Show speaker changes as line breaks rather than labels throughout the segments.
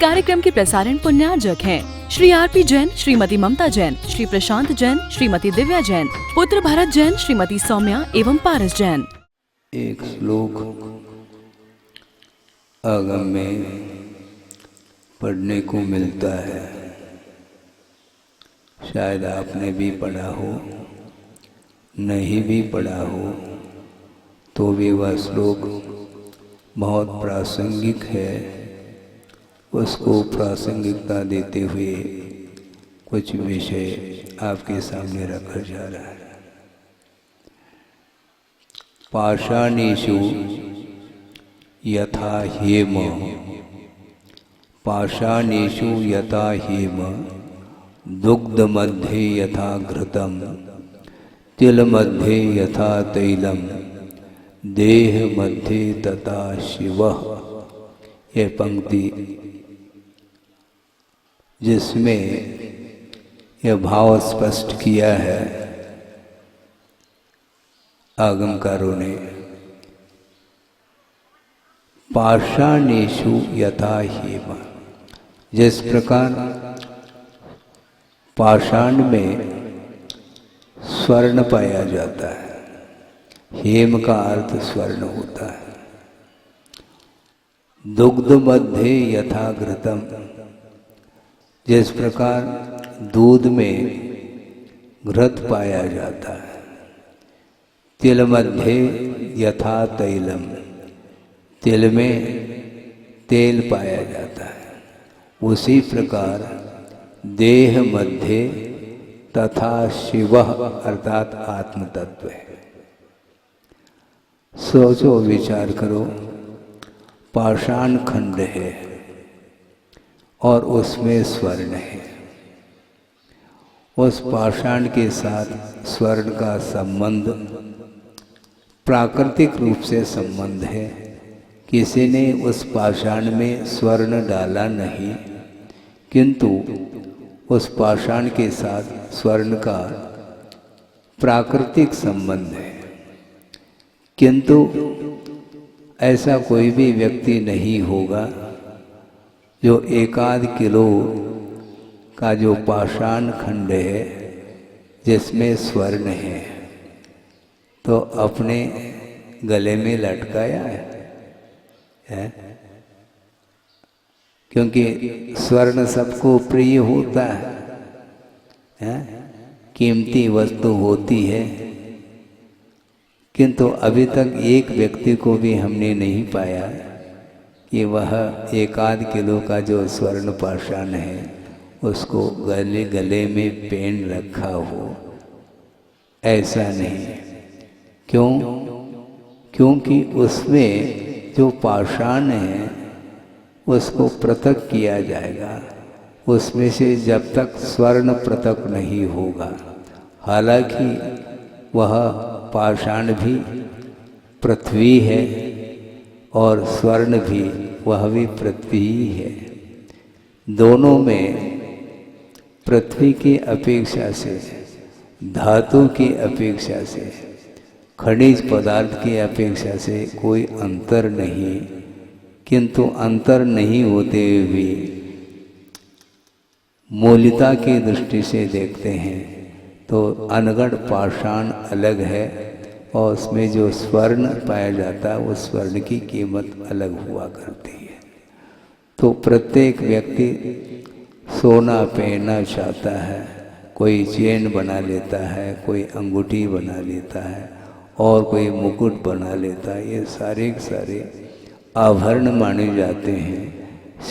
कार्यक्रम के प्रसारण पुण्यार्जक हैं श्री आरपी जैन, श्रीमती ममता जैन, श्री प्रशांत जैन, श्रीमती दिव्या जैन, पुत्र भरत जैन, श्रीमती सौम्या एवं पारस जैन।
एक श्लोक आगम में पढ़ने को मिलता है, शायद आपने भी पढ़ा हो, नहीं भी पढ़ा हो तो भी वह श्लोक बहुत प्रासंगिक है। उसको प्रासंगिकता देते हुए कुछ विषय आपके सामने रखा जा रहा है। पाषाणेषु यथा हेम, पाषाणेषु यथा हेम, दुग्ध मध्ये यथा घृतम, तिल मध्ये यथा तैलम, देह मध्ये तथा शिवः। यह पंक्ति जिसमें यह भाव स्पष्ट किया है आगमकारों ने, पाषाणेषु यथा हेम, जिस प्रकार पाषाण में स्वर्ण पाया जाता है, हेम का अर्थ स्वर्ण होता है। दुग्ध मध्ये यथा घृतम, जिस प्रकार दूध में घृत पाया जाता है। तिल मध्ये यथा तैलम, तिल में तेल पाया जाता है। उसी प्रकार देह मध्ये तथा शिवः अर्थात आत्म तत्व है। सोचो, विचार करो, पाषाण खंड है और उसमें स्वर्ण है। उस पाषाण के साथ स्वर्ण का संबंध प्राकृतिक रूप से संबंध है। किसी ने उस पाषाण में स्वर्ण डाला नहीं, किंतु उस पाषाण के साथ स्वर्ण का प्राकृतिक संबंध है। किंतु ऐसा कोई भी व्यक्ति नहीं होगा जो 1-8 किलो का जो पाषाण खंड है जिसमें स्वर्ण है तो अपने गले में लटकाया है? क्योंकि स्वर्ण सबको प्रिय होता है, कीमती वस्तु होती है, किंतु अभी तक एक व्यक्ति को भी हमने नहीं पाया कि वह 1-8 किलो का जो स्वर्ण पाषाण है उसको गले में पहन रखा हो। ऐसा नहीं। क्यों? क्योंकि उसमें जो पाषाण है उसको पृथक किया जाएगा। उसमें से जब तक स्वर्ण पृथक नहीं होगा, हालांकि वह पाषाण भी पृथ्वी है और स्वर्ण भी, वह भी पृथ्वी ही है। दोनों में पृथ्वी की अपेक्षा से, धातु की अपेक्षा से, खनिज पदार्थ की अपेक्षा से कोई अंतर नहीं। किंतु अंतर नहीं होते हुए भी मूल्यता की दृष्टि से देखते हैं तो अनगढ़ पाषाण अलग है और उसमें जो स्वर्ण पाया जाता है उस स्वर्ण की कीमत अलग हुआ करती है। तो प्रत्येक व्यक्ति सोना पहनना चाहता है, कोई चेन बना लेता है, कोई अंगूठी बना लेता है और कोई मुकुट बना लेता है। ये सारे के सारे आभरण माने जाते हैं।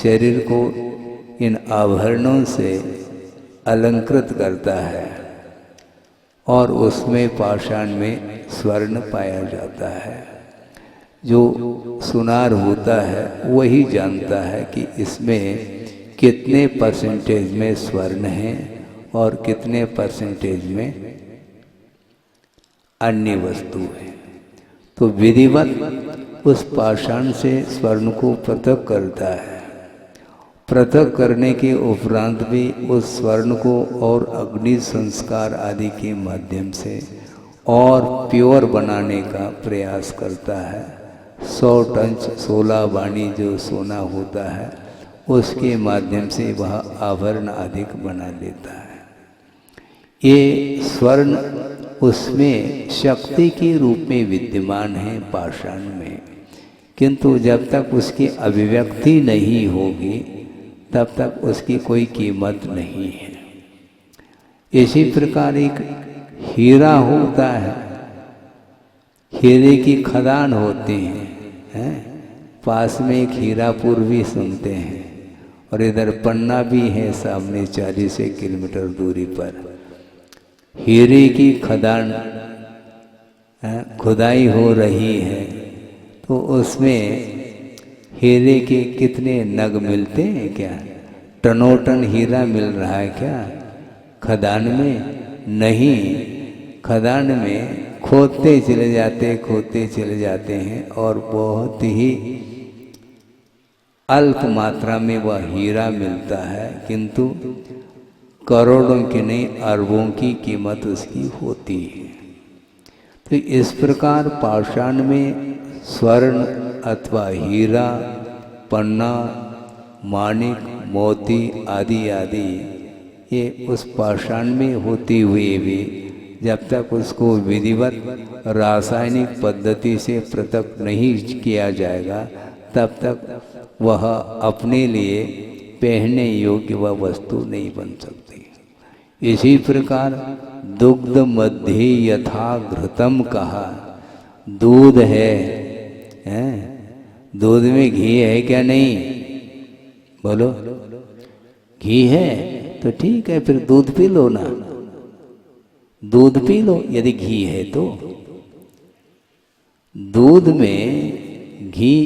शरीर को इन आभरणों से अलंकृत करता है और उसमें पाषाण में स्वर्ण पाया जाता है। जो सुनार होता है वही जानता है कि इसमें कितने परसेंटेज में स्वर्ण है और कितने परसेंटेज में अन्य वस्तु है। तो विधिवत उस पाषाण से स्वर्ण को पृथक करता है। पृथक करने के उपरांत भी उस स्वर्ण को और अग्नि संस्कार आदि के माध्यम से और प्योर बनाने का प्रयास करता है। 100 टन 16 वाणी जो सोना होता है उसके माध्यम से वह आभरण अधिक बना लेता है। ये स्वर्ण उसमें शक्ति के रूप में विद्यमान है पाषाण में, किंतु जब तक उसकी अभिव्यक्ति नहीं होगी तब तक उसकी कोई कीमत नहीं है। इसी प्रकार एक हीरा होता है, हीरे की खदान होती हैं, पास में एक हीरापुर भी सुनते हैं, और इधर पन्ना भी है सामने 40 किलोमीटर दूरी पर। हीरे की खदान खुदाई हो रही है, तो उसमें हीरे के कितने नग मिलते हैं क्या? टनोटन हीरा मिल रहा है क्या खदान में? नहीं, खदान में खोदते चले जाते हैं और बहुत ही अल्प मात्रा में वह हीरा मिलता है, किंतु करोड़ों की नहीं अरबों की कीमत उसकी होती है। तो इस प्रकार पाषाण में स्वर्ण अथवा हीरा, पन्ना, माणिक, मोती आदि आदि ये उस पाषाण में होती हुई भी जब तक उसको विधिवत रासायनिक पद्धति से पृथक नहीं किया जाएगा तब तक वह अपने लिए पहनने योग्य वह वस्तु नहीं बन सकती। इसी प्रकार दुग्ध मध्य यथा घृतम कहा, दूध है, दूध में घी है क्या? नहीं, बोलो। घी है तो ठीक है, फिर दूध पी लो ना, दूध पी लो यदि घी है तो। दूध में घी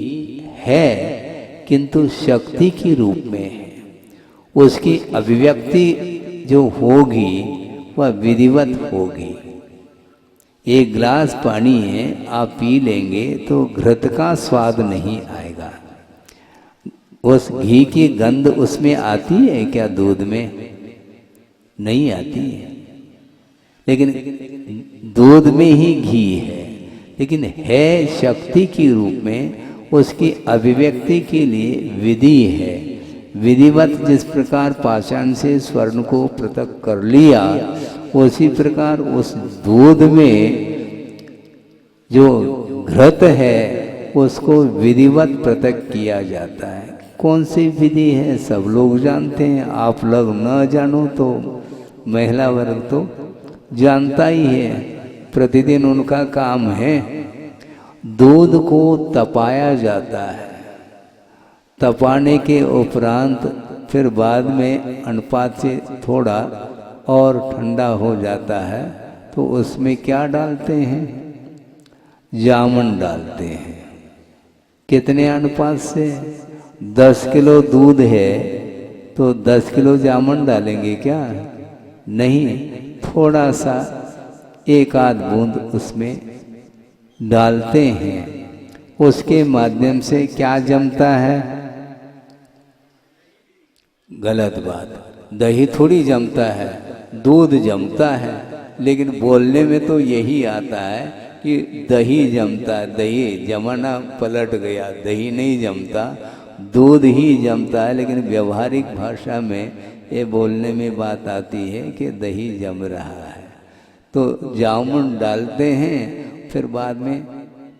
है किंतु शक्ति के रूप में है, उसकी अभिव्यक्ति जो होगी वह विधिवत होगी। एक गिलास पानी है, आप पी लेंगे तो घृत का स्वाद नहीं आएगा। उस घी की गंध उसमें आती है क्या? दूध में नहीं आती है, लेकिन दूध में ही घी है, लेकिन है शक्ति के रूप में। उसकी अभिव्यक्ति के लिए विधि है, विधिवत। जिस प्रकार पाषाण से स्वर्ण को पृथक कर लिया, उसी प्रकार उस दूध में जो घृत है उसको विधिवत पृथक किया जाता है। कौन सी विधि है सब लोग जानते हैं, आप लोग न जानो तो महिला वर्ग तो जानता ही है, प्रतिदिन उनका काम है। दूध को तपाया जाता है, तपाने के उपरांत फिर बाद में अनुपात से थोड़ा और ठंडा हो जाता है, तो उसमें क्या डालते हैं? जामुन डालते हैं। कितने अनुपात से? 10 किलो दूध है तो 10 किलो जामुन डालेंगे क्या? नहीं, थोड़ा सा एक आध बूंद उसमें डालते हैं। उसके माध्यम से क्या जमता है? गलत बात, दही थोड़ी जमता है, दूध जमता है। लेकिन बोलने में तो यही आता है कि दही जमता है, दही जमाना पलट गया, दही नहीं जमता, दूध ही जमता है। लेकिन व्यवहारिक भाषा में ये बोलने में बात आती है कि दही जम रहा है, तो जामुन डालते हैं, फिर बाद में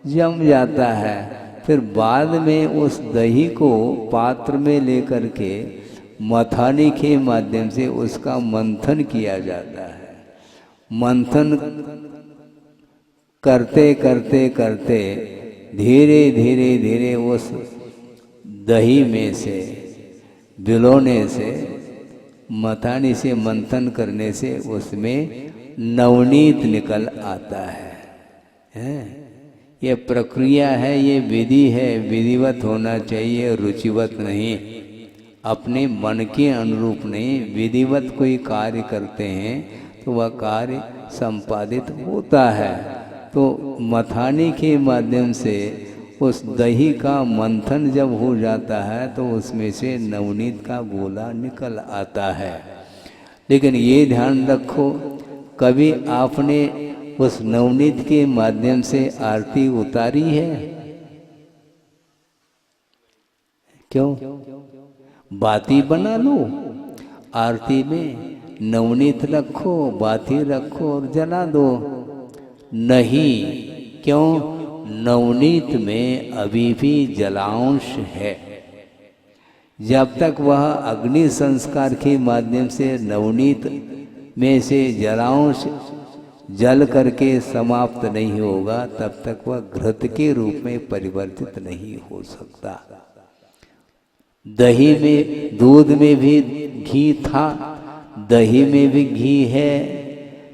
जम जाता है। फिर बाद में उस दही को पात्र में लेकर के मथानी के माध्यम से उसका मंथन किया जाता है। मंथन करते करते करते धीरे धीरे धीरे उस दही में से, बिलोने से, मथानी से मंथन करने से उसमें नवनीत निकल आता है। ये प्रक्रिया है, ये विधि है, विधिवत होना चाहिए, रुचिवत नहीं, अपने मन के अनुरूप नहीं। विधिवत कोई कार्य करते हैं तो वह कार्य संपादित होता है। तो मथानी के माध्यम से उस दही का मंथन जब हो जाता है तो उसमें से नवनीत का गोला निकल आता है। लेकिन ये ध्यान रखो, कभी आपने उस नवनीत के माध्यम से आरती उतारी है? क्यों? बाती बना लो, आरती में नवनीत रखो, बाती रखो और जला दो। नहीं, क्यों? नवनीत में अभी भी जलांश है। जब तक वह अग्नि संस्कार के माध्यम से नवनीत में से जलांश जल करके समाप्त नहीं होगा, तब तक वह घृत के रूप में परिवर्तित नहीं हो सकता। दही में, दूध में भी घी था, दही में भी घी है,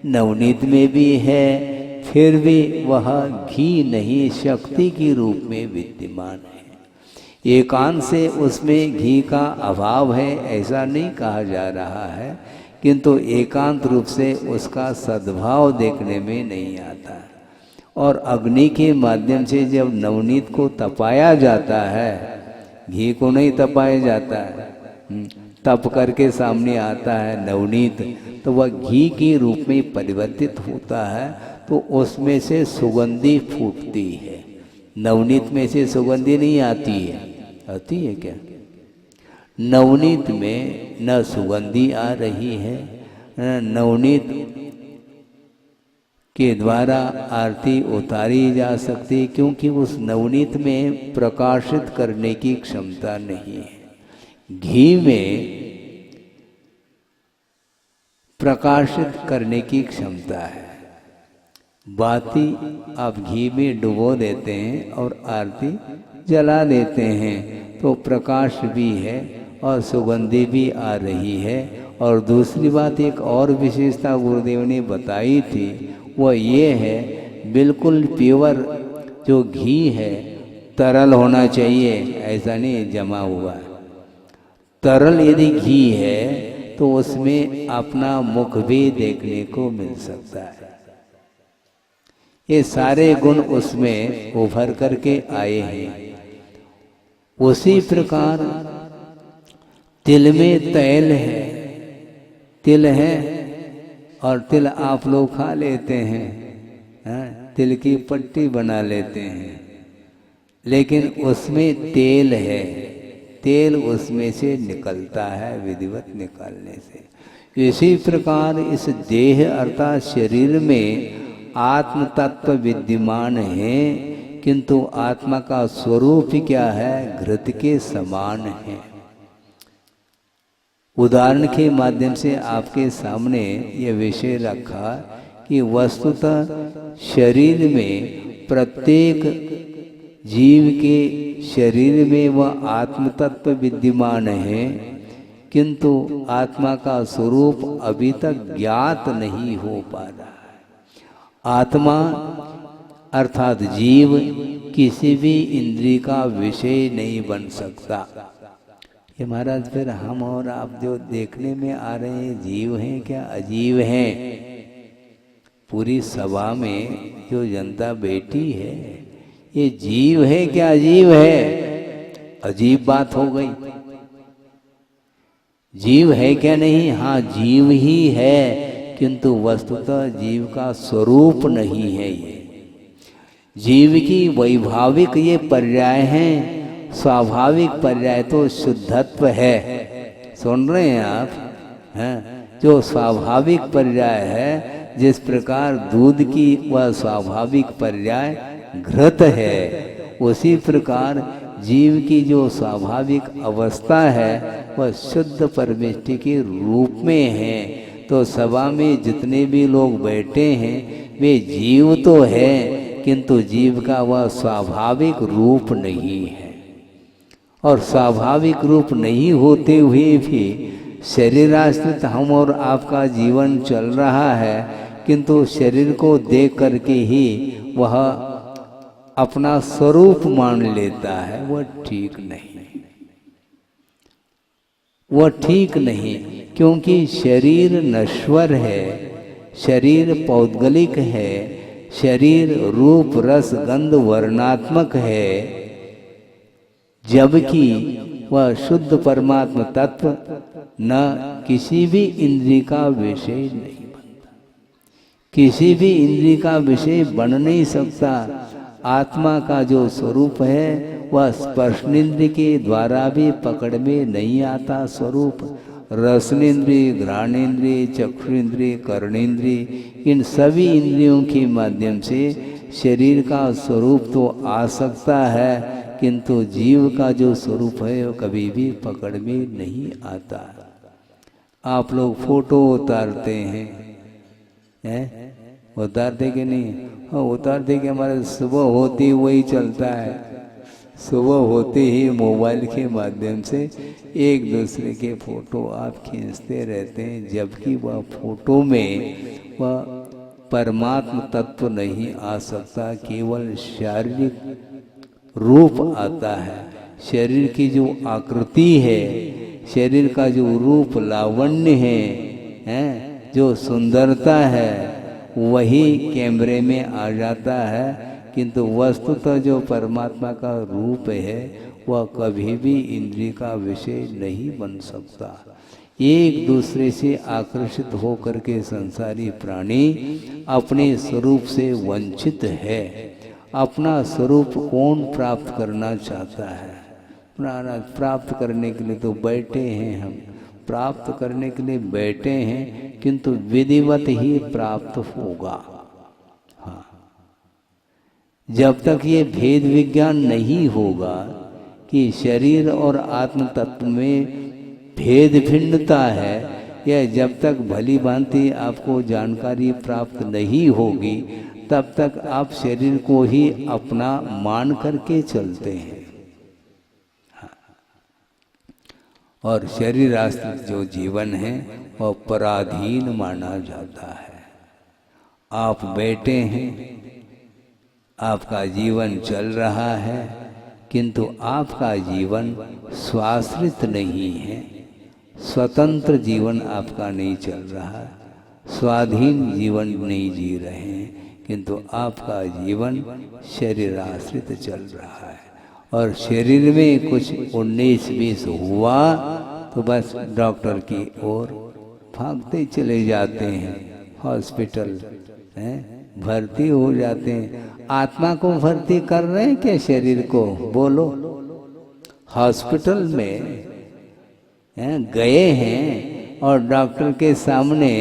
नवनीत में भी है, फिर भी वह घी नहीं शक्ति के रूप में विद्यमान है। एकांत से उसमें घी का अभाव है ऐसा नहीं कहा जा रहा है, किंतु एकांत रूप से उसका सद्भाव देखने में नहीं आता। और अग्नि के माध्यम से जब नवनीत को तपाया जाता है, घी को नहीं तपाया जाता है, तप करके सामने आता है नवनीत, तो वह घी के रूप में परिवर्तित होता है, तो उसमें से सुगंधी फूटती है। नवनीत में से सुगंधी नहीं आती है, आती है क्या? नवनीत में न सुगंधी आ रही है, न नवनीत के द्वारा आरती उतारी जा सकती, क्योंकि उस नवनीत में प्रकाशित करने की क्षमता नहीं है। घी में प्रकाशित करने की क्षमता है। बाती आप घी में डुबो देते हैं और आरती जला देते हैं, तो प्रकाश भी है और सुगंधी भी आ रही है। और दूसरी बात, एक और विशेषता गुरुदेव ने बताई थी, वह ये है, बिल्कुल प्योर जो घी है तरल होना चाहिए, ऐसा नहीं जमा हुआ। तरल यदि घी है तो उसमें अपना मुख भी देखने को मिल सकता है। ये सारे गुण उसमें उभर करके आए हैं। उसी प्रकार तिल में तेल है, तिल है और तिल आप लोग खा लेते हैं, तिल की पट्टी बना लेते हैं, लेकिन उसमें तेल है, तेल उसमें से निकलता है विधिवत निकालने से। इसी प्रकार इस देह अर्थात शरीर में आत्म तत्व विद्यमान है, किंतु आत्मा का स्वरूप क्या है? घृत के समान है। उदाहरण के माध्यम से आपके सामने ये विषय रखा कि वस्तुतः शरीर में प्रत्येक जीव के शरीर में वह आत्म तत्व विद्यमान है, किंतु आत्मा का स्वरूप अभी तक ज्ञात नहीं हो पा रहा है। आत्मा अर्थात जीव किसी भी इंद्रिय का विषय नहीं बन सकता। ये महाराज फिर हम और आप जो देखने में आ रहे हैं, जीव हैं क्या अजीव हैं? पूरी सभा में जो जनता बैठी है, ये जीव है क्या अजीब है? अजीब बात हो गई। जीव है क्या नहीं? हाँ जीव ही है, किंतु वस्तुतः जीव का स्वरूप नहीं है। ये जीव की वैभाविक ये पर्याय हैं, स्वाभाविक पर्याय तो शुद्धत्व है। सुन रहे हैं आप? हैं जो स्वाभाविक पर्याय है, जिस प्रकार दूध की वह स्वाभाविक पर्याय घृत है, उसी प्रकार जीव की जो स्वाभाविक अवस्था है वह शुद्ध परमेष्टि के रूप में है। तो सभा में जितने भी लोग बैठे हैं वे जीव तो है, किंतु जीव का वह स्वाभाविक रूप नहीं है। और स्वाभाविक रूप नहीं होते हुए भी शरीराश्रित हम और आपका जीवन चल रहा है, किंतु शरीर को देख करके ही वह अपना स्वरूप मान लेता है। वह ठीक नहीं, वह ठीक नहीं, क्योंकि शरीर नश्वर है, शरीर पौद्गलिक है, शरीर रूप रस गंध वर्णात्मक है, जबकि वह शुद्ध परमात्मा तत्व न किसी भी इंद्रिय का विषय नहीं बनता, किसी भी इंद्रिय का विषय बन नहीं सकता। आत्मा का जो स्वरूप है वह स्पर्शनेन्द्रिय के द्वारा भी पकड़ में नहीं आता स्वरूप। रसनेन्द्रिय, घ्राणेन्द्रिय, चक्षुरेन्द्रिय, कर्णेन्द्रिय, इन सभी इंद्रियों के माध्यम से शरीर का स्वरूप तो आ सकता है, किंतु जीव का जो स्वरूप है वो कभी भी पकड़ में नहीं आता। आप लोग फोटो उतारते हैं, उतारते कि नहीं? हाँ, उतारते कि हमारे सुबह होती वही चलता है। सुबह होते ही मोबाइल के माध्यम से एक दूसरे के फोटो आप खींचते रहते हैं, जबकि वह फोटो में वह परमात्म तत्व नहीं आ सकता, केवल शारीरिक रूप आता है। शरीर की जो आकृति है, शरीर का जो रूप लावण्य है, जो सुंदरता है, वही कैमरे में आ जाता है, किंतु वस्तुतः जो परमात्मा का रूप है वह कभी भी इंद्रिय का विषय नहीं बन सकता। एक दूसरे से आकर्षित होकर के संसारी प्राणी अपने स्वरूप से वंचित है। अपना स्वरूप कौन प्राप्त करना चाहता है? प्राप्त करने के लिए तो बैठे हैं हम, प्राप्त करने के लिए बैठे हैं, किंतु विधिवत ही प्राप्त होगा। हाँ, जब तक ये भेद विज्ञान नहीं होगा कि शरीर और आत्म तत्व में भेद भिन्नता है, या जब तक भली भांति आपको जानकारी प्राप्त नहीं होगी, तब तक आप शरीर को ही अपना मान करके चलते हैं। और शरीर आश्रित जो जीवन है वह पराधीन माना जाता है। आप बैठे हैं, आपका जीवन चल रहा है, किंतु आपका जीवन स्वाश्रित नहीं है। स्वतंत्र जीवन आपका नहीं चल रहा, स्वाधीन जीवन नहीं जी रहे हैं, किंतु आपका जीवन शरीर आश्रित चल रहा है। और शरीर में कुछ 19-20 हुआ तो बस डॉक्टर की ओर भागते चले जाते हैं, हॉस्पिटल भर्ती हो जाते हैं। आत्मा को भर्ती कर रहे हैं क्या शरीर को? बोलो। हॉस्पिटल में गए हैं और डॉक्टर के सामने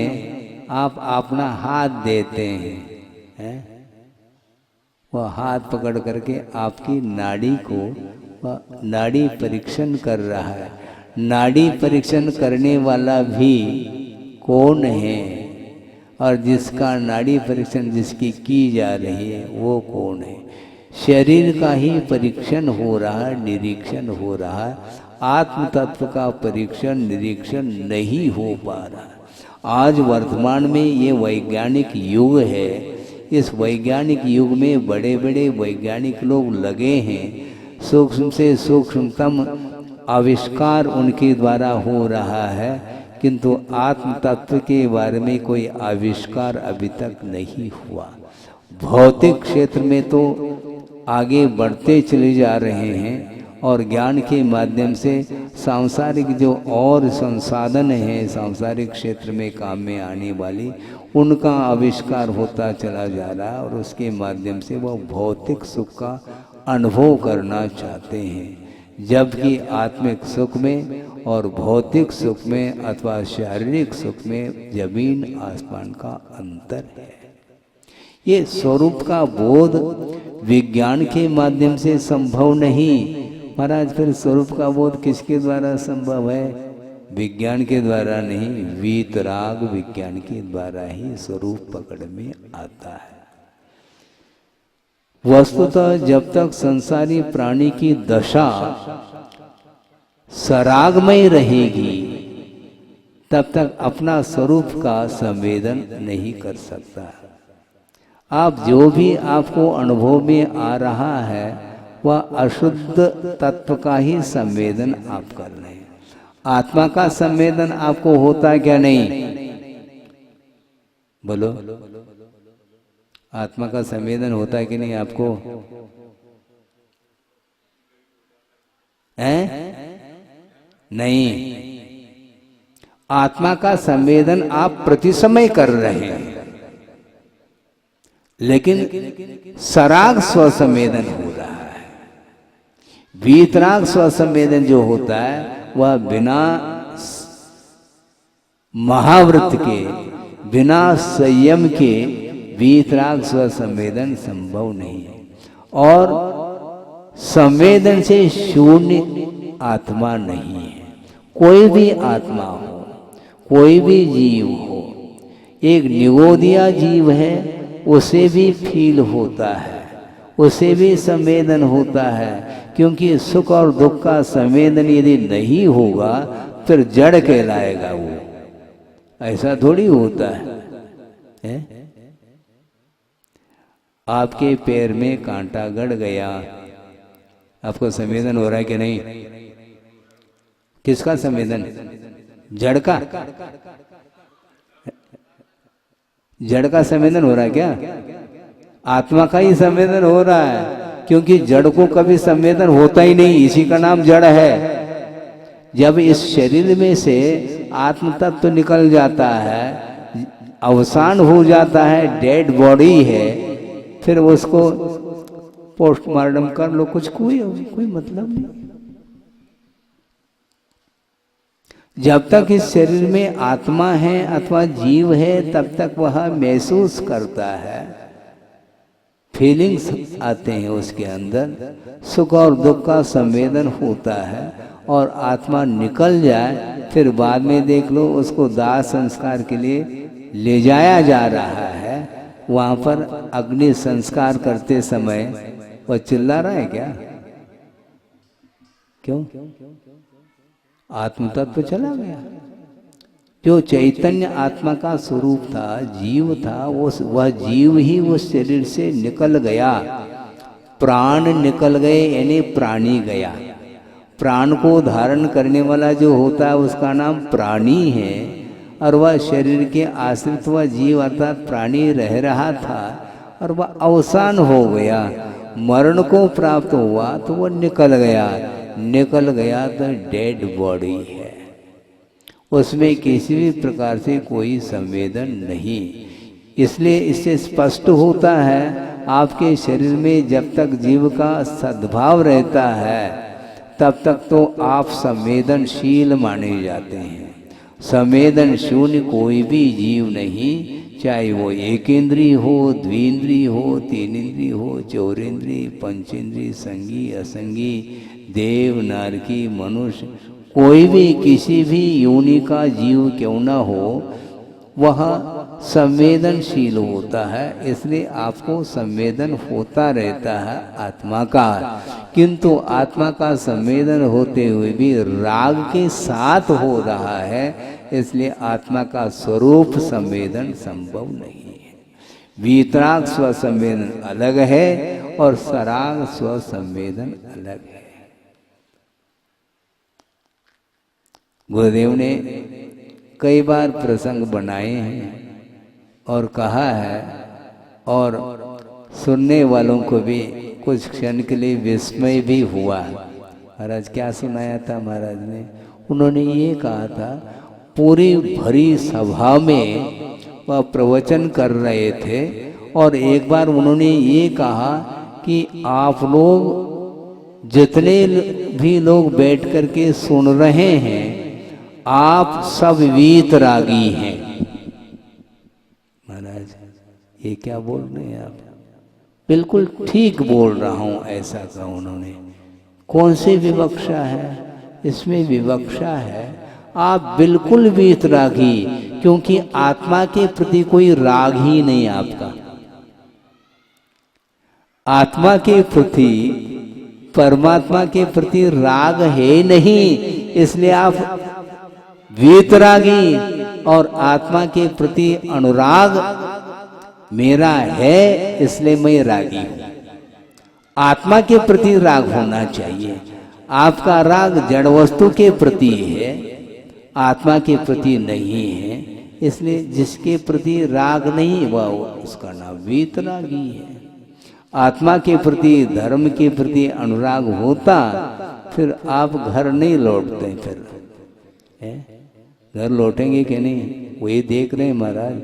आप अपना हाथ देते हैं, वह हाथ पकड़ करके आपकी नाड़ी को नाड़ी परीक्षण कर रहा है। नाड़ी परीक्षण करने वाला भी कौन है, और जिसका नाड़ी परीक्षण जिसकी की जा रही है वो कौन है? शरीर का ही परीक्षण हो रहा है, निरीक्षण हो रहा है। आत्म तत्व का परीक्षण निरीक्षण नहीं हो पा रहा। आज वर्तमान में ये वैज्ञानिक युग है। इस वैज्ञानिक युग में बड़े बड़े वैज्ञानिक लोग लगे हैं, सूक्ष्म से सूक्ष्मतम आविष्कार उनके द्वारा हो रहा है, किंतु आत्म तत्व के बारे में कोई आविष्कार अभी तक नहीं हुआ। भौतिक क्षेत्र में तो आगे बढ़ते चले जा रहे हैं, और ज्ञान के माध्यम से सांसारिक जो और संसाधन हैं, सांसारिक क्षेत्र में काम में आने वाली, उनका आविष्कार होता चला जा रहा है, और उसके माध्यम से वह भौतिक सुख का अनुभव करना चाहते हैं। जबकि आत्मिक सुख में और भौतिक सुख में अथवा शारीरिक सुख में जमीन आसमान का अंतर है। ये स्वरूप का बोध विज्ञान के माध्यम से संभव नहीं। महाराज, फिर स्वरूप का बोध किसके द्वारा संभव है? विज्ञान के द्वारा नहीं, वीतराग विज्ञान के द्वारा ही स्वरूप पकड़ में आता है। वस्तुतः जब तक संसारी प्राणी की दशा सरागमय रहेगी, तब तक अपना स्वरूप का संवेदन नहीं कर सकता। आप जो भी आपको अनुभव में आ रहा है वह अशुद्ध तत्व का ही संवेदन आप कर रहे हैं। आत्मा का संवेदन आपको होता क्या नहीं? बोलो, आत्मा का संवेदन होता है कि नहीं आपको? नहीं, आत्मा का संवेदन आप प्रति समय कर रहे हैं, लेकिन सराग स्व संवेदन हो रहा है। वीतराग स्वसंवेदन जो होता है वह बिना महाव्रत के, बिना संयम के वीतराग स्वसंवेदन संभव नहीं है। और संवेदन से शून्य आत्मा नहीं है। कोई भी आत्मा हो, कोई भी जीव हो, एक निगोदिया जीव है, उसे भी फील होता है, उसे भी संवेदन होता है। क्योंकि सुख और दुख का संवेदन यदि नहीं होगा फिर जड़ कहलाएगा वो। ऐसा थोड़ी होता है? आपके पैर में कांटा गड़ गया, आपको संवेदन हो रहा है कि नहीं? किसका संवेदन? जड़ का? जड़ का संवेदन हो रहा है क्या? आत्मा का ही संवेदन हो रहा है, क्योंकि जड़ को कभी संवेदन होता ही नहीं, इसी का नाम जड़ है। जब इस शरीर में से आत्म तत्व निकल जाता है, अवसान हो जाता है, डेड बॉडी है, फिर उसको पोस्टमार्टम कर लो, कोई मतलब नहीं। जब तक इस शरीर में आत्मा है अथवा जीव है तब तक वह महसूस करता है, फीलिंग्स आते हैं उसके अंदर, सुख और दुख का संवेदन होता है। और आत्मा निकल जाए फिर बाद में देख लो उसको दाह संस्कार के लिए ले जाया जा रहा है। वहाँ पर अग्नि संस्कार करते समय वह चिल्ला रहा है क्या? क्यों? आत्म तत्व चला गया। जो चैतन्य आत्मा का स्वरूप था, जीव था, वह जीव ही उस शरीर से निकल गया। प्राण निकल गए यानी प्राणी गया। प्राण को धारण करने वाला जो होता है उसका नाम प्राणी है, और वह शरीर के आश्रित वह जीव अर्थात प्राणी रह रहा था और वह अवसान हो गया, मरण को प्राप्त हुआ तो वह निकल गया तो डेड बॉडी है, उसमें किसी भी प्रकार से कोई संवेदन नहीं। इसलिए इससे स्पष्ट होता है आपके शरीर में जब तक जीव का सद्भाव रहता है तब तक तो आप संवेदनशील माने जाते हैं। संवेदन शून्य कोई भी जीव नहीं, चाहे वो एक इंद्रिय हो, द्विंद्रिय हो, तीन इंद्रिय हो, चौरेंद्रिय, पंचेंद्रिय, संगी असंगी, देव नारकी, मनुष्य, कोई भी किसी भी योनि का जीव क्यों ना हो वह संवेदनशील होता है। इसलिए आपको संवेदन होता रहता है आत्मा का, किंतु आत्मा का संवेदन होते हुए भी राग के साथ हो रहा है, इसलिए आत्मा का स्वरूप संवेदन संभव नहीं है। वीतराग स्वसंवेदन अलग है और सराग स्वसंवेदन अलग है। गुरुदेव ने कई बार प्रसंग बनाए हैं और कहा है, और सुनने वालों को भी कुछ क्षण के लिए विस्मय भी हुआ। महाराज क्या सुनाया था महाराज ने? उन्होंने ये कहा था, पूरी भरी सभा में वह प्रवचन कर रहे थे और एक बार उन्होंने ये कहा कि आप लोग जितने भी लोग बैठ करके सुन रहे हैं आप सब वीतरागी हैं। महाराज ये क्या बोल रहे हैं आप? बिल्कुल ठीक बोल रहा हूं, ऐसा कहा उन्होंने। कौन सी विवक्षा है इसमें? विवक्षा है आप बिल्कुल वीतरागी, क्योंकि आत्मा के प्रति कोई राग ही नहीं आपका। आत्मा के प्रति, परमात्मा के प्रति राग है नहीं, इसलिए आप वीतरागी। और आत्मा के प्रति अनुराग मेरा है, इसलिए मैं रागी हूं। आत्मा के प्रति राग होना चाहिए। आपका राग जड़ वस्तु के प्रति है, आत्मा के प्रति नहीं है। इसलिए जिसके प्रति राग नहीं वह उसका नाम वीतरागी है। आत्मा के प्रति, धर्म के प्रति अनुराग होता फिर आप घर नहीं लौटते। फिर घर लौटेंगे कि नहीं? वही देख रहे हैं महाराज,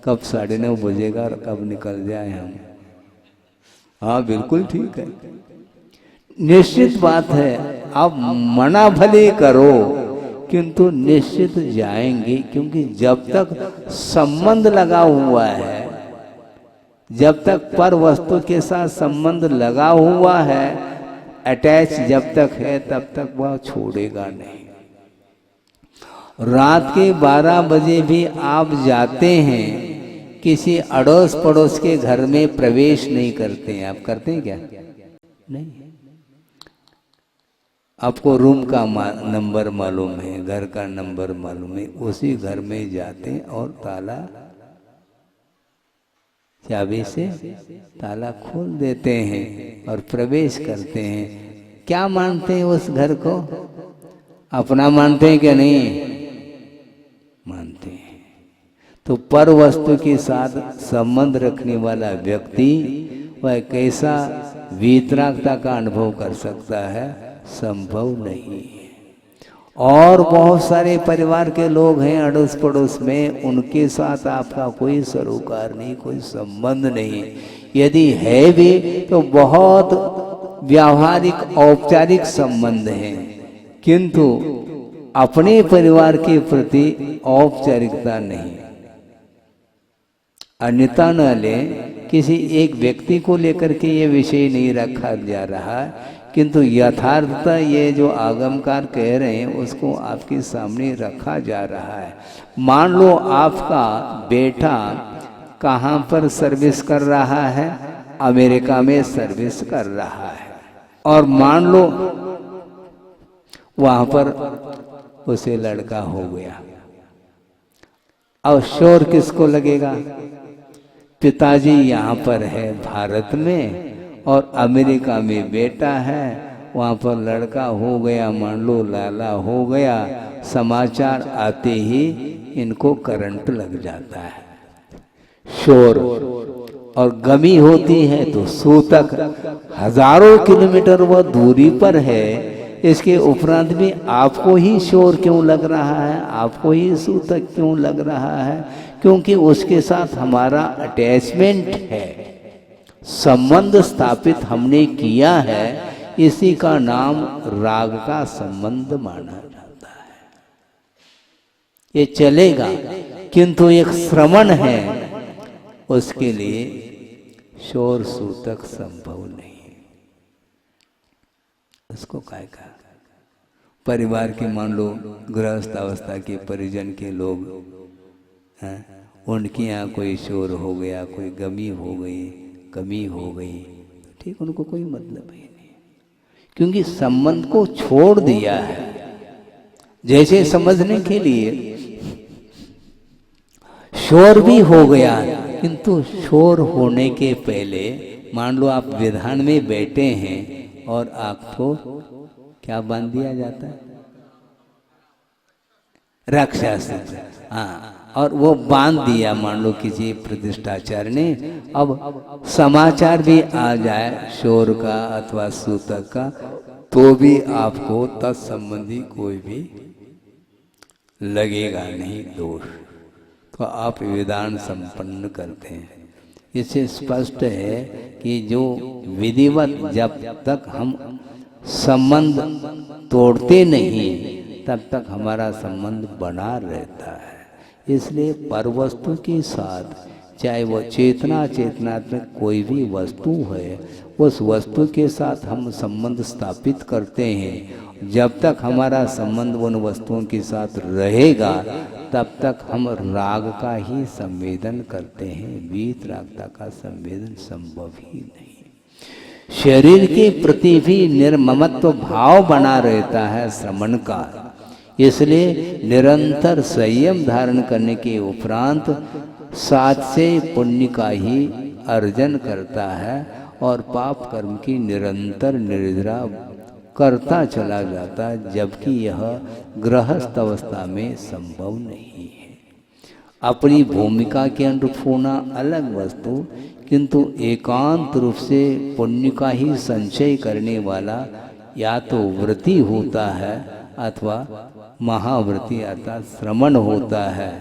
कब 9:30 बजेगा और कब निकल जाए हम। हाँ बिल्कुल ठीक है। निश्चित बात है, आप मना भले करो किंतु निश्चित जाएंगे, क्योंकि जब तक संबंध लगा हुआ है, जब तक पर वस्तु के साथ संबंध लगा हुआ है, अटैच जब तक है, तब तक वह छोड़ेगा नहीं। रात के 12 बजे भी आप जाते हैं, किसी अड़ोस पड़ोस के घर में प्रवेश नहीं करते हैं। आप करते हैं क्या? नहीं। आपको रूम का नंबर मालूम है, घर का नंबर मालूम है, उसी घर में जाते हैं और ताला चाबी से ताला खोल देते हैं और प्रवेश करते हैं। क्या मानते हैं उस घर को? अपना मानते हैं क्या? नहीं मानते हैं। तो पर वस्तु के साथ संबंध रखने वाला व्यक्ति वह कैसा वीतरागता का अनुभव कर सकता है? संभव नहीं है। और बहुत सारे परिवार के लोग हैं अड़ोस पड़ोस में, उनके साथ आपका कोई सरोकार नहीं, कोई संबंध नहीं। यदि है भी तो बहुत व्यावहारिक औपचारिक संबंध हैं, किंतु अपने परिवार के प्रति औपचारिकता नहीं। अन्यथा न ले, किसी एक व्यक्ति को लेकर के ये विषय नहीं रखा जा रहा, किंतु यथार्थता ये जो आगमकार कह रहे हैं उसको आपके सामने रखा जा रहा है। मान लो आपका बेटा कहाँ पर सर्विस कर रहा है? अमेरिका में सर्विस कर रहा है, और मान लो वहां पर उसे लड़का हो गया। अब शोर किसको लगेगा? पिताजी यहाँ पर है भारत में और अमेरिका में बेटा है, वहाँ पर लड़का हो गया, मान लो लाला हो गया। समाचार आते ही इनको करंट लग जाता है, शोर और गमी होती है तो सूतक हजारों किलोमीटर वह दूरी पर है। इसके उपरांत भी आपको ही शोर क्यों लग रहा है? आपको ही सूतक क्यों लग रहा है? क्योंकि उसके साथ हमारा अटैचमेंट है, संबंध स्थापित हमने किया है। इसी का नाम राग का संबंध माना जाता है। ये चलेगा, किंतु एक श्रवण है, उसके लिए शोर सूतक संभव नहीं। उसको काय का परिवार के मान लो गृहस्थ अवस्था के परिजन के लोग हैं, उनके यहाँ कोई शोर हो गया, कोई गमी हो गई, कमी हो गई, ठीक, उनको कोई मतलब ही नहीं, क्योंकि संबंध को छोड़ दिया है। जैसे समझने के लिए शोर भी हो गया, किंतु शोर होने के पहले मान लो आप विधान में बैठे हैं और आपको क्या बांध दिया जाता है? रक्षा सूत्र। हाँ, और वो बांध दिया मान लो किसी प्रतिष्ठाचार्य ने। अब समाचार भी आ जाए शोर का अथवा सूतक का, तो भी आपको तत्संबंधी कोई भी लगेगा नहीं दोष। तो आप विधान संपन्न करते हैं। इससे स्पष्ट है कि जो विधिवत जब तक हम संबंध तोड़ते नहीं तब तक हमारा संबंध बना रहता है। इसलिए परवस्तु के साथ, चाहे वो चेतना चेतनात्मक कोई भी वस्तु है, उस वस्तु के साथ हम संबंध स्थापित करते हैं। जब तक हमारा संबंध उन वस्तुओं के साथ रहेगा तब तक हम राग का ही संवेदन करते हैं, वीतरागता का संवेदन संभव ही नहीं। शरीर के प्रति भी निर्ममत्व भाव बना रहता है श्रमण का। इसलिए निरंतर संयम धारण करने के उपरांत साथ से पुण्य का ही अर्जन करता है और पाप कर्म की निरंतर निर्जरा करता चला जाता है, जबकि यह गृहस्थ अवस्था में संभव नहीं है। अपनी भूमिका के अनुरूप होना अलग वस्तु, किंतु एकांत रूप से पुण्य का ही संचय करने वाला या तो व्रती होता है अथवा महाव्रती अर्थात श्रमण होता है।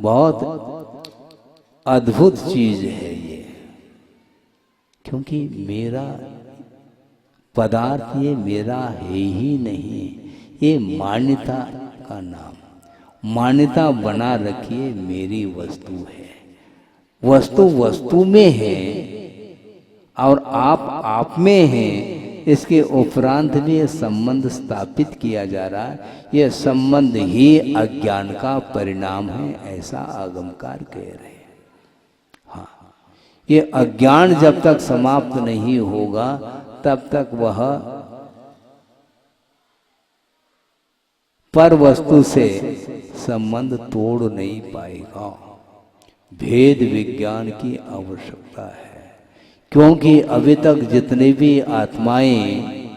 बहुत अद्भुत चीज है ये, क्योंकि मेरा पदार्थ ये मेरा है ही नहीं, ये मान्यता का नाम। मान्यता बना रखिए मेरी वस्तु है। वस्तु वस्तु में है और आप में है। इसके उपरांत भी ये संबंध स्थापित किया जा रहा है। यह संबंध ही अज्ञान का परिणाम है, ऐसा आगमकार कह रहे हैं। हाँ, ये अज्ञान जब तक समाप्त नहीं होगा तब तक वह पर वस्तु से संबंध तोड़ नहीं पाएगा। भेद विज्ञान की आवश्यकता है, क्योंकि अभी तक जितने भी आत्माएं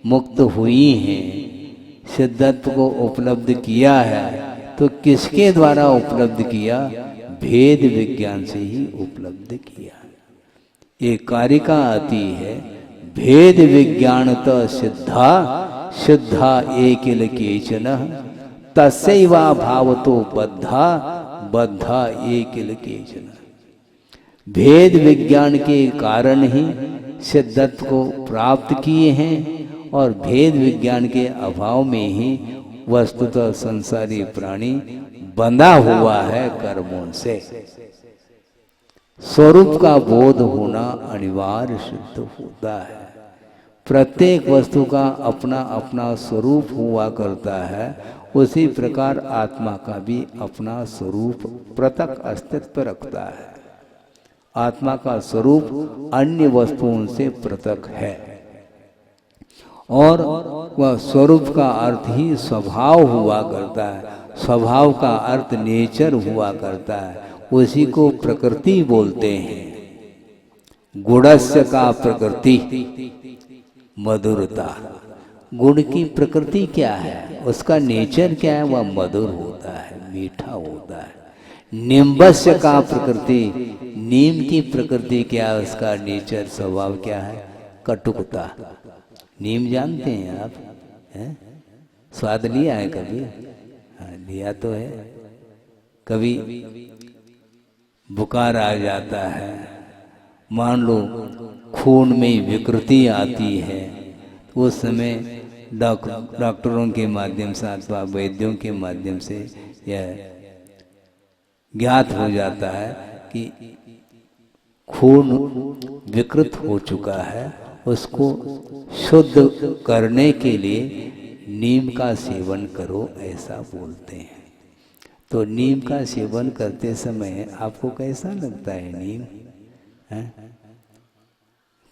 मुक्त हुई हैं, सिद्धत्व को उपलब्ध किया है, तो किसके द्वारा उपलब्ध किया? भेद विज्ञान से ही उपलब्ध किया। एक कारिका आती है, भेद विज्ञान तो सिद्धा सिद्धा एकिल केचन तस्यैवा भावतो बद्धा बद्धा एकिल केचन। भेद विज्ञान के कारण ही सिद्धत्व को प्राप्त किए हैं और भेद विज्ञान के अभाव में ही वस्तुतः संसारी प्राणी बंधा हुआ है कर्मों से। स्वरूप का बोध होना अनिवार्य सिद्ध होता है। प्रत्येक वस्तु का अपना अपना स्वरूप हुआ करता है, उसी प्रकार आत्मा का भी अपना स्वरूप पृथक अस्तित्व रखता है। आत्मा का स्वरूप अन्य वस्तुओं से पृथक है और वह स्वरूप का अर्थ ही स्वभाव हुआ करता है। स्वभाव का अर्थ नेचर हुआ करता है, उसी को प्रकृति बोलते हैं। गुणस्य का प्रकृति मधुरता। गुण की प्रकृति क्या है? उसका नेचर क्या है? वह मधुर होता है, मीठा होता है। निम्बस्य का प्रकृति, नीम की प्रकृति क्या है? उसका नेचर स्वभाव क्या है? कटुकता। नीम जानते हैं आप? हैं? स्वाद लिया है कभी? हाँ, लिया तो है। कभी बुखार आ जाता है, मान लो खून में विकृति आती है, उस समय डॉक्टरों के माध्यम से अथवा वैद्यों के माध्यम से यह ज्ञात हो जाता है कि खून विकृत हो चुका है। उसको शुद्ध करने के लिए नीम का सेवन करो, ऐसा बोलते हैं। तो नीम का सेवन करते समय आपको कैसा लगता है? नीम है?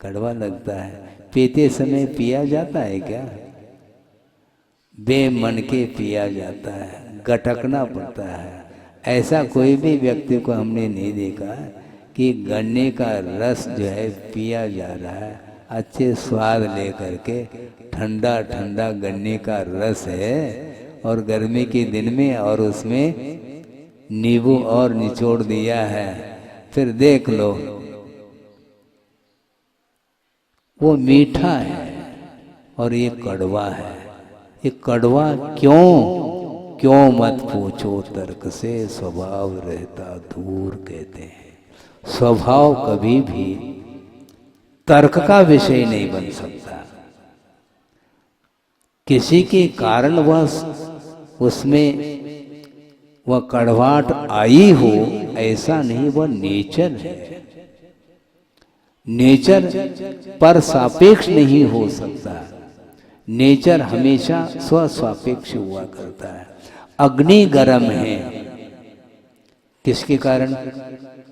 कड़वा लगता है। पीते समय पिया जाता है क्या? बेमन के पिया जाता है, गटकना पड़ता है। ऐसा कोई भी व्यक्ति को हमने नहीं देखा कि गन्ने का रस जो है पिया जा रहा है, अच्छे स्वाद लेकर के। ठंडा ठंडा गन्ने का रस है और गर्मी के दिन में, और उसमें नींबू और निचोड़ दिया है, फिर देख लो वो मीठा है और ये कड़वा है। ये कड़वा क्यों? क्यों मत पूछो तर्क से, स्वभाव रहता दूर, कहते हैं। स्वभाव कभी भी तर्क का विषय नहीं बन सकता। किसी के कारण वह उसमें वह कड़वाहट आई हो, ऐसा नहीं, वह नेचर है। नेचर पर सापेक्ष नहीं हो सकता। नेचर हमेशा स्वसापेक्ष हुआ करता है। अग्नि गर्म है, किसके कारण?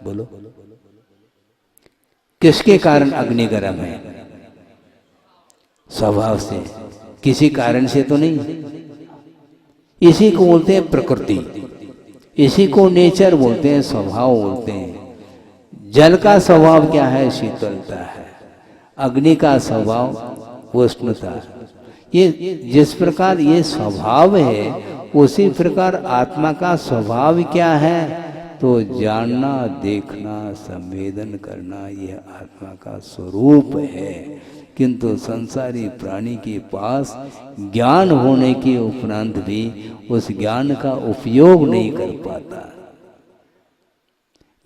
बोलो, किसके कारण अग्नि गर्म है? स्वभाव से, किसी कारण से तो नहीं। इसी को बोलते हैं प्रकृति, इसी को नेचर बोलते हैं, स्वभाव बोलते हैं। जल का स्वभाव क्या है? शीतलता है। अग्नि का स्वभाव उष्णता। ये जिस प्रकार ये स्वभाव है, उसी प्रकार आत्मा का स्वभाव क्या है? तो जानना, देखना, संवेदन करना, यह आत्मा का स्वरूप है। किंतु संसारी प्राणी के पास ज्ञान होने के उपरांत भी उस ज्ञान का उपयोग नहीं कर पाता।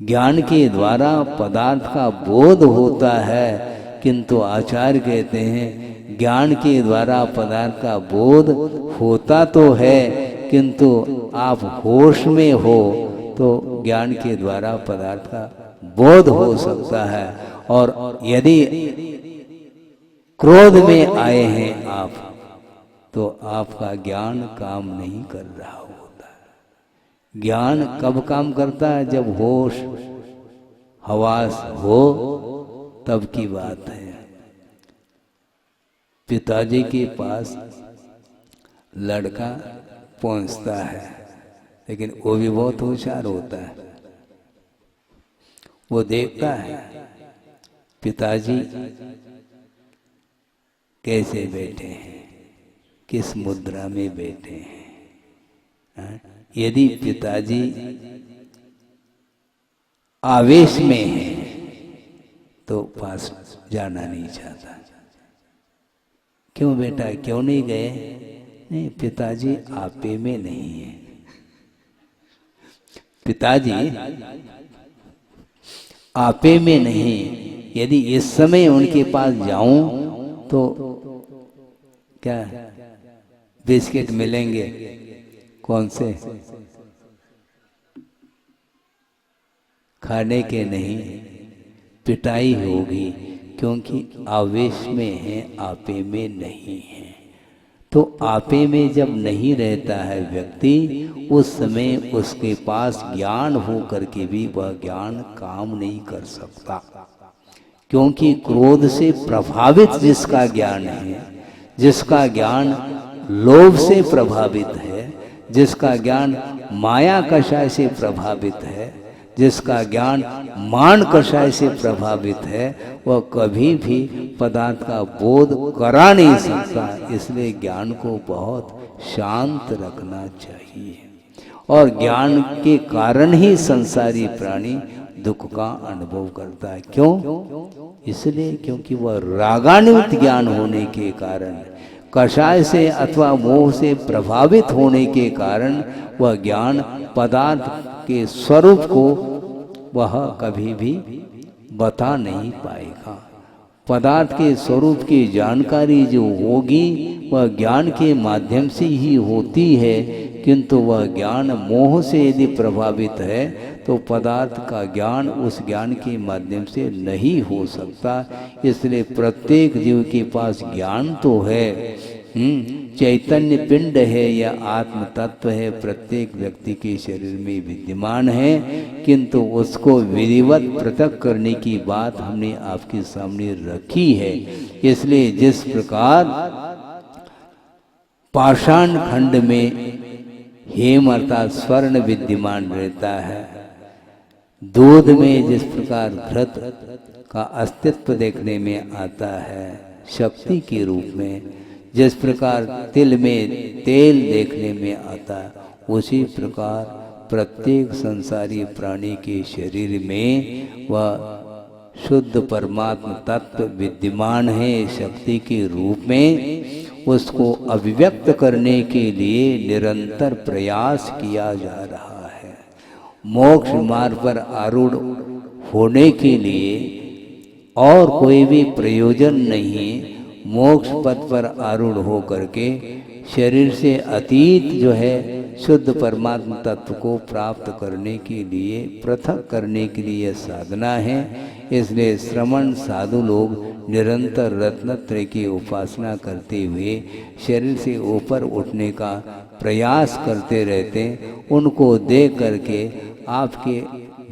ज्ञान के द्वारा पदार्थ का बोध होता है, किंतु आचार्य कहते हैं ज्ञान के द्वारा पदार्थ का बोध होता तो है, किंतु आप होश में हो तो ज्ञान के द्वारा पदार्थ का बोध हो सकता है। और यदि क्रोध में आए हैं आप, तो आपका ज्ञान काम नहीं कर रहा होता। ज्ञान कब काम करता है? जब होश हवास हो तब की बात है। पिताजी के पास लड़का पहुंचता है, लेकिन वो भी बहुत होशियार होता है। वो देखता है पिताजी कैसे बैठे हैं, किस मुद्रा में बैठे हैं। यदि पिताजी आवेश में है तो पास जाना नहीं चाहता। क्यों बेटा, क्यों नहीं गए? नहीं, पिताजी आपे में नहीं है। पिताजी आपे में नहीं। यदि इस समय उनके पास जाऊं तो क्या बिस्किट मिलेंगे? कौन से? खाने के नहीं, पिटाई होगी, क्योंकि आवेश में है, आपे में नहीं है। तो आपे में जब नहीं रहता है व्यक्ति, उस समय उसके पास ज्ञान हो करके भी वह ज्ञान काम नहीं कर सकता। क्योंकि क्रोध से प्रभावित जिसका ज्ञान है, जिसका ज्ञान लोभ से प्रभावित है, जिसका ज्ञान माया कषाय से प्रभावित है, जिसका ज्ञान मान कषाय से प्रभावित है, वह कभी भी पदार्थ का बोध करा नहीं सकता। इसलिए ज्ञान को बहुत शांत रखना चाहिए। और ज्ञान के कारण ही संसारी प्राणी दुख का अनुभव करता है। क्यों? इसलिए क्योंकि वह रागान्वित ज्ञान होने के कारण, कषाय से अथवा मोह से प्रभावित होने के कारण वह ज्ञान पदार्थ के स्वरूप को वह कभी भी बता नहीं पाएगा। पदार्थ के स्वरूप की जानकारी जो होगी वह ज्ञान के माध्यम से ही होती है, किंतु वह ज्ञान मोह से यदि प्रभावित है तो पदार्थ का ज्ञान उस ज्ञान के माध्यम से नहीं हो सकता। इसलिए प्रत्येक जीव के पास ज्ञान तो है, चैतन्य पिंड है या आत्म तत्व है, प्रत्येक व्यक्ति के शरीर में विद्यमान है, किंतु उसको विधिवत पृथक करने की बात हमने आपके सामने रखी है। इसलिए जिस प्रकार पाषाण खंड में हेम अर्थात स्वर्ण विद्यमान रहता है, दूध में जिस प्रकार घृत का अस्तित्व देखने में आता है शक्ति के रूप में, जिस प्रकार तिल में तेल देखने में आता है, उसी प्रकार प्रत्येक संसारी प्राणी के शरीर में वह शुद्ध परमात्मा तत्व विद्यमान है शक्ति के रूप में। उसको अभिव्यक्त करने के लिए निरंतर प्रयास किया जा रहा है। मोक्ष मार्ग पर आरूढ़ होने के लिए और कोई भी प्रयोजन नहीं। मोक्ष पथ पर आरूढ़ हो करके शरीर से अतीत जो है शुद्ध परमात्मा तत्व को प्राप्त करने के लिए, पृथक करने के लिए साधना है। इसलिए श्रमण साधु लोग निरंतर रत्नत्रय की उपासना करते हुए शरीर से ऊपर उठने का प्रयास करते रहते। उनको देख करके आपके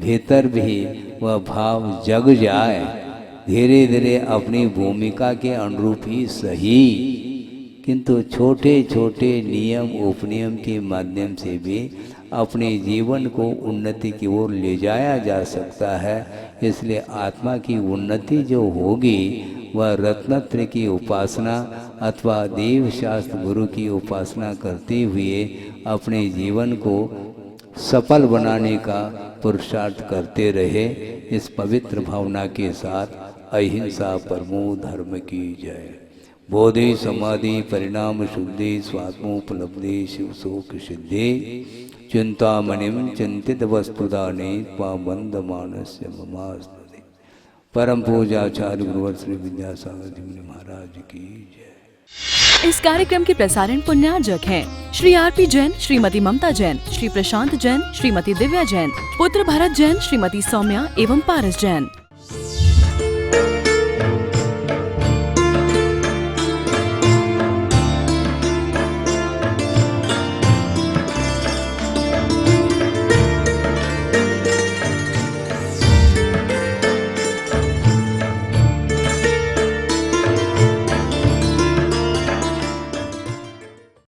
भीतर भी वह भाव जग जाए, धीरे धीरे अपनी भूमिका के अनुरूप ही सही, किंतु छोटे छोटे नियम उपनियम के माध्यम से भी अपने जीवन को उन्नति की ओर ले जाया जा सकता है। इसलिए आत्मा की उन्नति जो होगी वह रत्नत्रय की उपासना अथवा देव शास्त्र गुरु की उपासना करते हुए अपने जीवन को सफल बनाने का पुरुषार्थ करते रहे। इस पवित्र भावना के साथ अहिंसा परमो धर्म की जय। बोधि समाधि परिणाम शुद्धि स्वात्मोपलब्धि शिव शोक सिद्धि चिंतामणिम चिंतित वस्तुदाने त्वां बंद मानस्य ममास्तुते। परम पूज्य आचार्य गुरुवर श्री विद्यासागर जी महाराज की जय।
इस कार्यक्रम के प्रसारण पुण्यार्जक हैं श्री आरपी जैन, श्रीमती ममता जैन, श्री प्रशांत जैन, श्रीमती दिव्या जैन, पुत्र भरत जैन, श्रीमती सौम्या एवं पारस जैन।